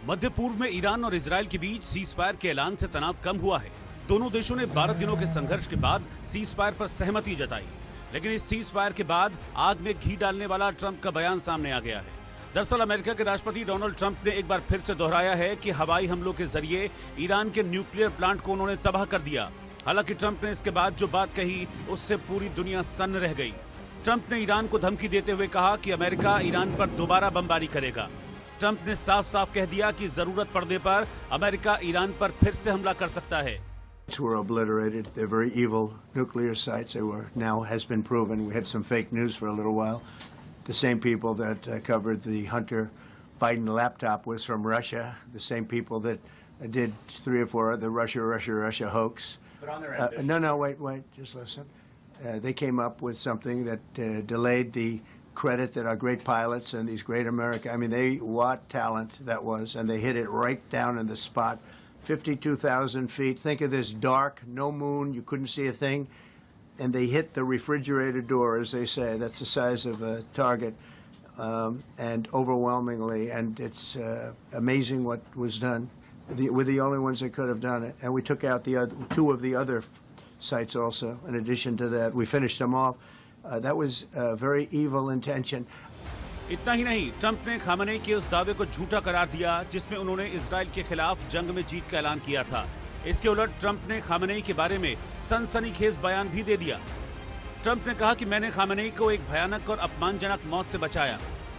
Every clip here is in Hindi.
मध्य पूर्व में ईरान और इजराइल के बीच सीज फायर के ऐलान से तनाव कम हुआ है। दोनों देशों ने 12 दिनों के संघर्ष के बाद सीज फायर पर सहमति जताई, लेकिन इस सीज फायर के बाद आग में घी डालने वाला ट्रंप का बयान सामने आ गया है। दरअसल अमेरिका के राष्ट्रपति डोनाल्ड ट्रंप ने एक बार फिर से दोहराया है कि हवाई हमलों के जरिए ईरान के न्यूक्लियर प्लांट को उन्होंने तबाह कर दिया। हालांकि ट्रंप ने इसके बाद जो बात कही उससे पूरी दुनिया सन्न रह गई। ट्रंप ने ईरान को धमकी देते हुए कहा कि अमेरिका ईरान पर दोबारा बमबारी करेगा। ट्रंप ने साफ साफ कह दिया कि जरूरत पड़ने पर अमेरिका ईरान पर फिर से हमला कर सकता है। Were obliterated. They're very evil nuclear sites. They were now has been proven. We had some fake news for a little while. The same people that covered the Hunter Biden laptop was from Russia. The same people that did 3 or 4 of the Russia hoax. But on their end. No, wait, just listen. They came up with something that delayed the credit that our great pilots and these great America. I mean, what talent that was, and they hit it right down in the spot. 52,000 feet. Think of this dark, no moon, you couldn't see a thing. And they hit the refrigerator door, as they say. That's the size of a target. And overwhelmingly, and it's amazing what was done. We're the only ones that could have done it. And we took out the 2 of the other sites also, in addition to that. We finished them off. That was a very evil intention. इतना ही नहीं, ट्रंप ने खामेनेई के उस दावे को झूठा करार दिया जिसमें उन्होंने इजराइल के खिलाफ जंग में जीत का ऐलान किया था। इसके उलट ट्रंप ने खामेनेई के बारे में सनसनीखेज बयान भी दे दिया। ट्रंप ने कहा कि मैंने खामेनेई को एक भयानक और अपमानजनक मौत से बचाया।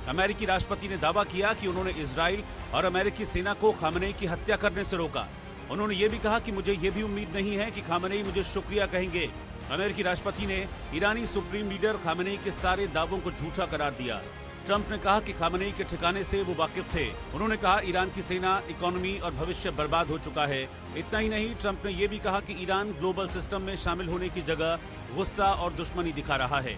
अमेरिकी राष्ट्रपति ने दावा किया कि उन्होंने इजराइल और अमेरिकी सेना को खामेनेई की हत्या करने से रोका। उन्होंने ये भी कहा कि मुझे ये भी उम्मीद नहीं है कि खामेनेई मुझे शुक्रिया कहेंगे। अमेरिकी राष्ट्रपति ने ईरानी सुप्रीम लीडर खामेनेई के सारे दावों को झूठा करार दिया। ट्रंप ने कहा कि खामेनेई के ठिकाने से वो वाकिफ थे। उन्होंने कहा ईरान की सेना, इकोनॉमी और भविष्य बर्बाद हो चुका है। इतना ही नहीं, ट्रंप ने ये भी कहा कि ईरान ग्लोबल सिस्टम में शामिल होने की जगह गुस्सा और दुश्मनी दिखा रहा है।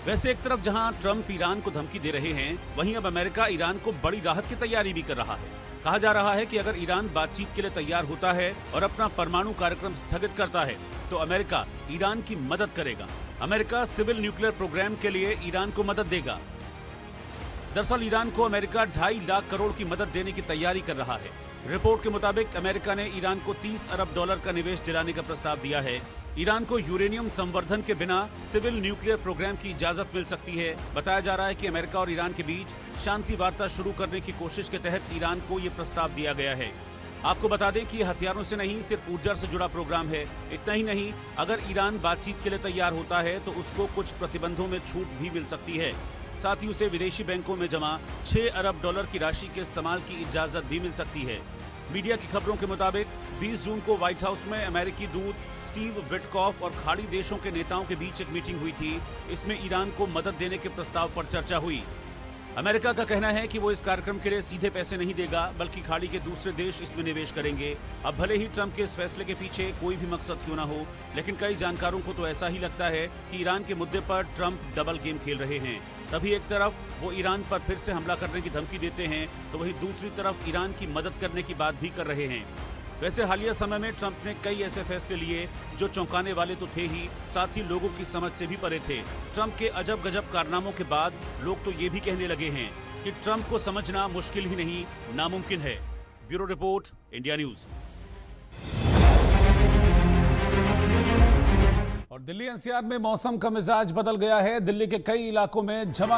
वैसे एक तरफ जहां ट्रंप ईरान को धमकी दे रहे हैं, वहीं अब अमेरिका ईरान को बड़ी राहत की तैयारी भी कर रहा है। कहा जा रहा है कि अगर ईरान बातचीत के लिए तैयार होता है और अपना परमाणु कार्यक्रम स्थगित करता है तो अमेरिका ईरान की मदद करेगा। अमेरिका सिविल न्यूक्लियर प्रोग्राम के लिए ईरान को मदद देगा। दरअसल ईरान को अमेरिका 2.5 लाख करोड़ की मदद देने की तैयारी कर रहा है। रिपोर्ट के मुताबिक अमेरिका ने ईरान को $30 अरब का निवेश दिलाने का प्रस्ताव दिया है। ईरान को यूरेनियम संवर्धन के बिना सिविल न्यूक्लियर प्रोग्राम की इजाजत मिल सकती है। बताया जा रहा है कि अमेरिका और ईरान के बीच शांति वार्ता शुरू करने की कोशिश के तहत ईरान को ये प्रस्ताव दिया गया है। आपको बता दें कि ये हथियारों से नहीं, सिर्फ ऊर्जा से जुड़ा प्रोग्राम है। इतना ही नहीं, अगर ईरान बातचीत के लिए तैयार होता है तो उसको कुछ प्रतिबंधों में छूट भी मिल सकती है। साथ ही उसे विदेशी बैंकों में जमा $6 अरब की राशि के इस्तेमाल की इजाजत भी मिल सकती है। मीडिया की खबरों के मुताबिक 20 जून को व्हाइट हाउस में अमेरिकी दूत स्टीव विटकॉफ और खाड़ी देशों के नेताओं के बीच एक मीटिंग हुई थी। इसमें ईरान को मदद देने के प्रस्ताव पर चर्चा हुई। अमेरिका का कहना है कि वो इस कार्यक्रम के लिए सीधे पैसे नहीं देगा, बल्कि खाड़ी के दूसरे देश इसमें निवेश करेंगे। अब भले ही ट्रंप के इस फैसले के पीछे कोई भी मकसद क्यों ना हो, लेकिन कई जानकारों को तो ऐसा ही लगता है कि ईरान के मुद्दे पर ट्रंप डबल गेम खेल रहे हैं। तभी एक तरफ वो ईरान पर फिर से हमला करने की धमकी देते हैं, तो वहीं दूसरी तरफ ईरान की मदद करने की बात भी कर रहे हैं। वैसे हालिया समय में ट्रंप ने कई ऐसे फैसले लिए जो चौंकाने वाले तो थे ही, साथ ही लोगों की समझ से भी परे थे। ट्रंप के अजब गजब कारनामों के बाद लोग तो ये भी कहने लगे हैं कि ट्रंप को समझना मुश्किल ही नहीं, नामुमकिन है। Bureau report, India news. और दिल्ली एनसीआर में मौसम का मिजाज बदल गया है। दिल्ली के कई इलाकों में जमा